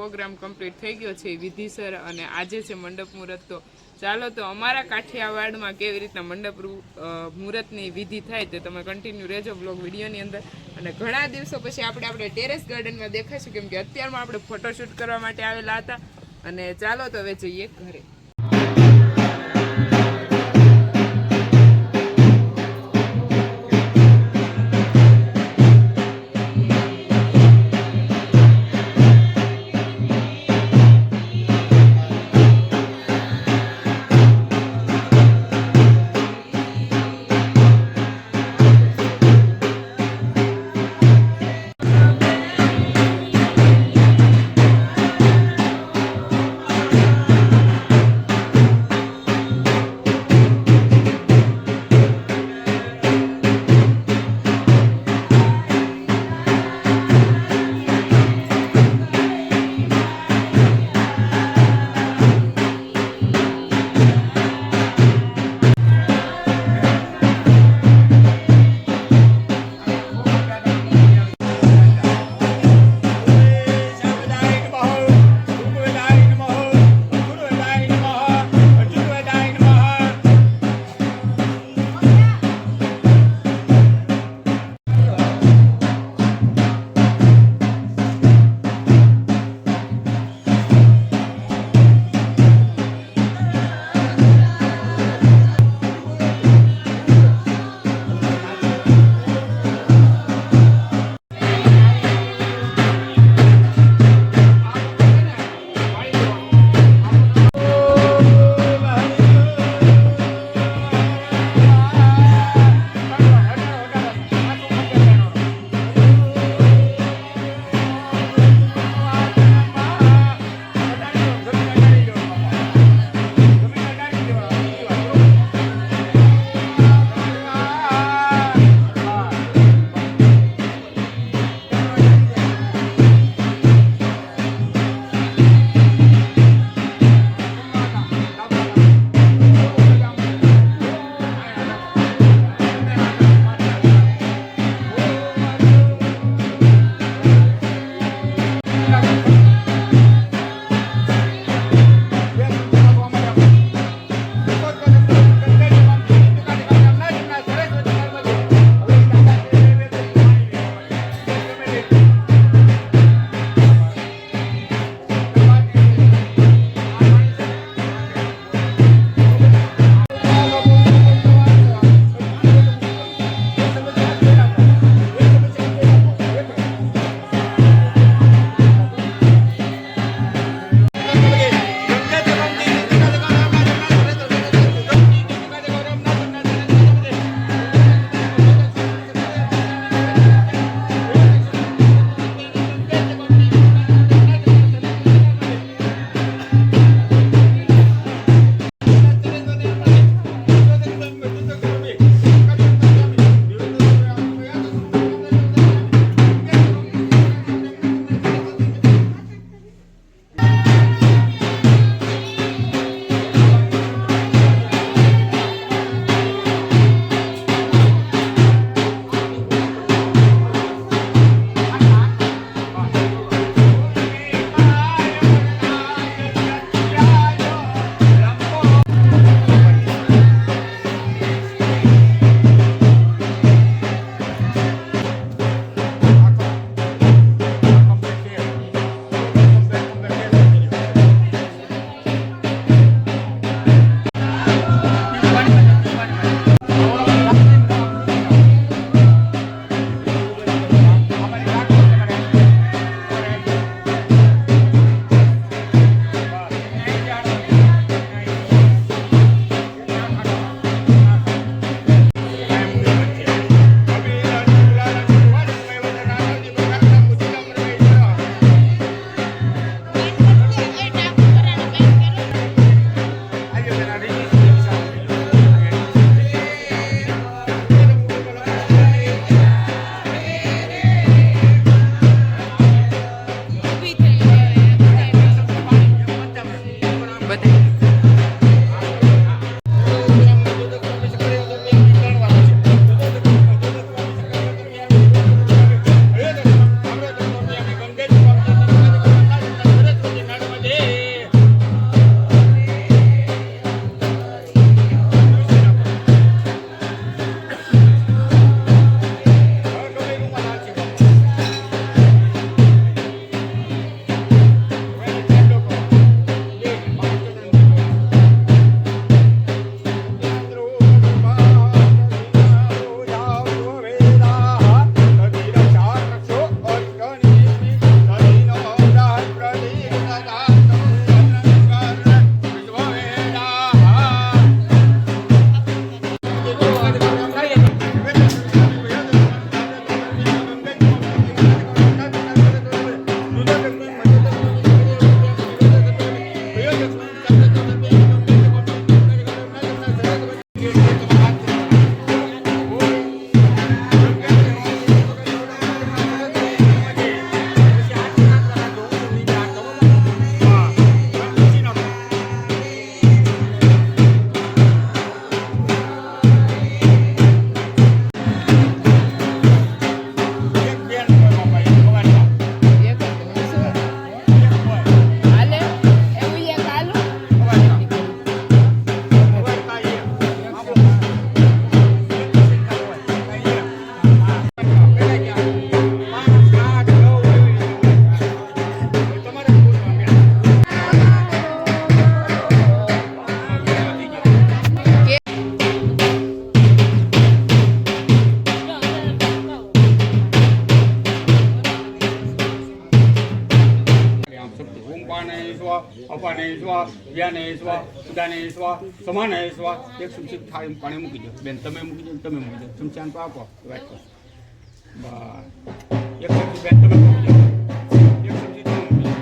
Programme complete થઈ ગયો છે વિધિસર અને આજે છે મંડપ મુહૂર્ત. તો ચાલો તો અમારા કાઠિયાવાડમાં કેવી રીતના મંડપ મુહૂર્તની વિધિ થાય તો તમે કન્ટિન્યુ રહેજો બ્લોગ વિડીયોની અંદર. અને ઘણા દિવસો પછી આપણે ટેરેસ ગાર્ડનમાં દેખાશું કેમ કે અત્યારમાં આપણે ફોટોશૂટ કરવા માટે આવેલા હતા. અને ચાલો તો હવે જઈએ ઘરે. જ્ઞાને સ્વા જ્ઞાને સ્વા સુદાને સ્વા સમાને સ્વા એક ચમચી થાળી પાણી મૂકી દો બેન તમે મૂકી દો તમે મૂકી દો ચમચાન તો આપો વાત કરો બસ એક ચમચી બેન તમે મૂકી દો એક ચમચી તમે મૂકી દો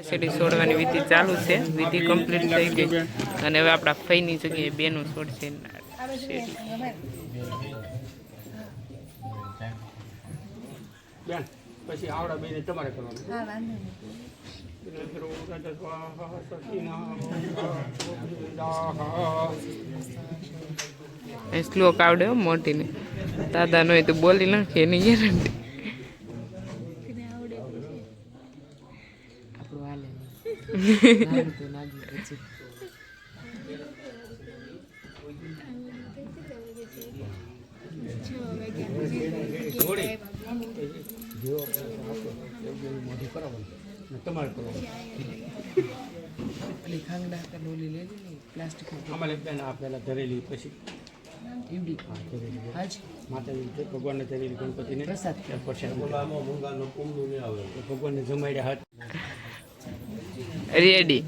શેરડી છોડવાની વિધિ ચાલુ છે વિધિ કમ્પ્લીટ થઈ ગઈ અને હવે આપણા ફઈની જગ્યાએ બેનું છોડશે પછી આવડા બેને તમારે કરવાનું શ્લોક આવડે મોટી ને દાદા નો તો બોલી નાખે એની ગેરંટી તમારે કરવાનું અમારે પેલા ધરેલી પછી માતાજી ભગવાનને ધરેલી ગણપતિને ભગવાનને જમાડ્યા હાથ રેડી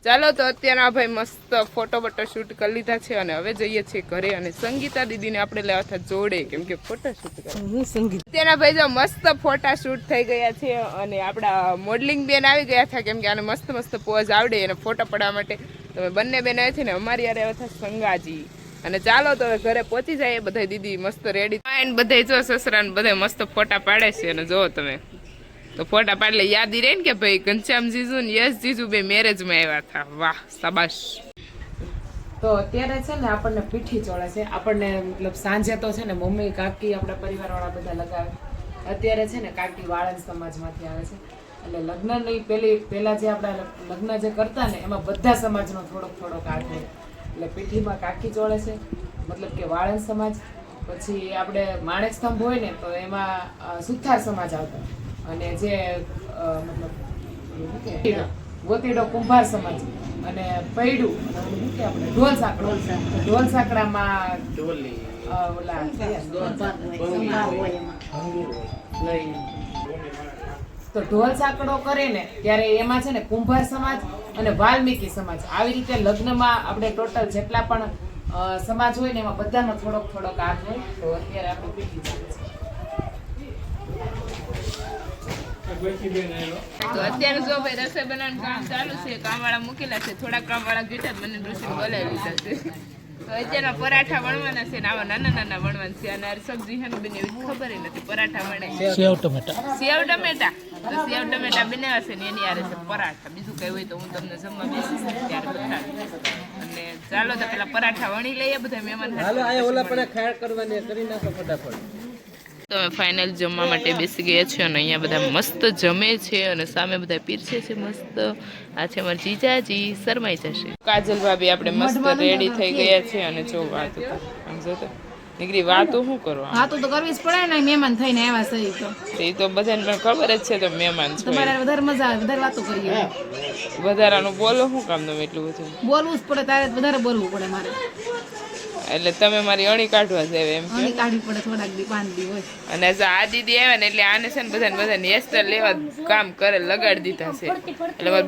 ચાલો તો અત્યારે ભાઈ મસ્ત ફોટો બોટો શૂટ કરી લીધા છે અને હવે જઈએ છીએ ઘરે અને સંગીતા દીદીને આપણે લેવા હતા જોડે કેમ કે ફોટો શૂટ અત્યારના ભાઈ જો મસ્ત ફોટા શૂટ થઈ ગયા છે અને આપણા મોડલિંગ બેન આવી ગયા હતા કેમ કે આને મસ્ત મસ્ત પોઝ આવડે અને ફોટો પડવા માટે તમે બંને બેન આવી છે ને અમારી યારે આવ્યા હતા સંગાજી અને ચાલો તો હવે ઘરે પહોંચી જાય બધા દીદી મસ્ત રેડી બધા જો સસરા ને બધા મસ્ત ફોટા પાડે છે અને જો તમે તો ફોટા પાડલે યાદ રહે ને કે ભાઈ ઘનશ્યામ જીજુ ને યશ જીજુ બે મેરેજમાં આવ્યા હતા વાહ શાબાશ તો અત્યારે છે ને આપણને પીઠી ચોળે છે આપણને મતલબ સાંજે તો છે ને મમ્મી કાકી આપણા પરિવારવાળા બધા લગાવે અત્યારે છે ને કાકી વાળંદ સમાજમાંથી આવે છે એટલે લગ્નની પહેલા જે આપણા લગ્ન જે કરતા ને એમાં બધા સમાજનો થોડોક હાથ હોય એટલે પીઠીમાં કાકી ચોળે છે મતલબ કે વાળંદ સમાજ પછી આપણે માણેક સ્તંભ હોય ને તો એમાં સુથાર સમાજ આવતો, અને જે મતલબ શું કે ગોતીડો કુંભાર સમાજ, અને પૈડું શું કે આપણે ઢોલ સાંકડો. ઢોલ સાંકડામાં ઓલા તો ઢોલ સાંકડો કરે ને ત્યારે એમાં છે ને કુંભાર સમાજ અને વાલ્મીકી સમાજ આવી રીતે લગ્નમાં આપણે ટોટલ જેટલા પણ સમાજ હોય ને એમાં બધાનો થોડોક થોડોક હાથ હોય. તો અત્યારે આપણે પીઠી ચાલે છે. તો અત્યારે જો ભાઈ રસોઈ બનાવવાનું કામ ચાલુ છે, કામવાળા મૂકેલા છે, થોડા કામવાળા ગીટા મને ઋષિને બોલાવી લીધા છે. તો અત્યારે પરાઠા વણવાના છે ને આવા નાના નાના વણવાના છે, અને આ સબ્જી છે ને બને એવી ખબર નથી. પરાઠા વણે સેવ ટમેટા તો સેવ ટમેટા બનાવ્યા છે ને એની આરે છે પરાઠા. બીજું કઈ હોય તો હું તમને જમવા બેસીશ ત્યારે બતાવીશ. અને ચાલો તો પેલા પરાઠા વણી લઈએ બધા મહેમાન. તો અમે ફાઇનલ જમવા માટે બેસી ગયા છીએ, અને અહીંયા બધા મસ્ત જમે છે, અને સામે બધા પીરસે છે મસ્ત. આ છે અમારા જીજાજી, શરમાઈ જશે. કાજલ ભાભી આપણે મસ્ત રેડી થઈ ગયા છે, અને જો વાતો આમ જોતો નીકળી વાતો શું કરવા, વાતો તો કરવી જ પડે ને, મહેમાન થઈને આવ્યા સહી તો એ તો બધાને પણ ખબર જ છે તો મહેમાન છે. તમારે વધારે મજા આવે, વધારે વાતો કરીએ. વધારાનું બોલો શું કામ તમે એટલું બધું બોલવું જ પડે, તારે વધારે બોલવું પડે મારે. એટલે તમે મારી અણી કાઢવા જાય એમ કે. અણી કાઢવી પડે, થોડાક દી 5 દી હોય. અને જો આ દીદી આવે ને એટલે આને છે ને બધાને હેસ્ટર લેવા કામ કરે લગાડી દીધા છે. એટલે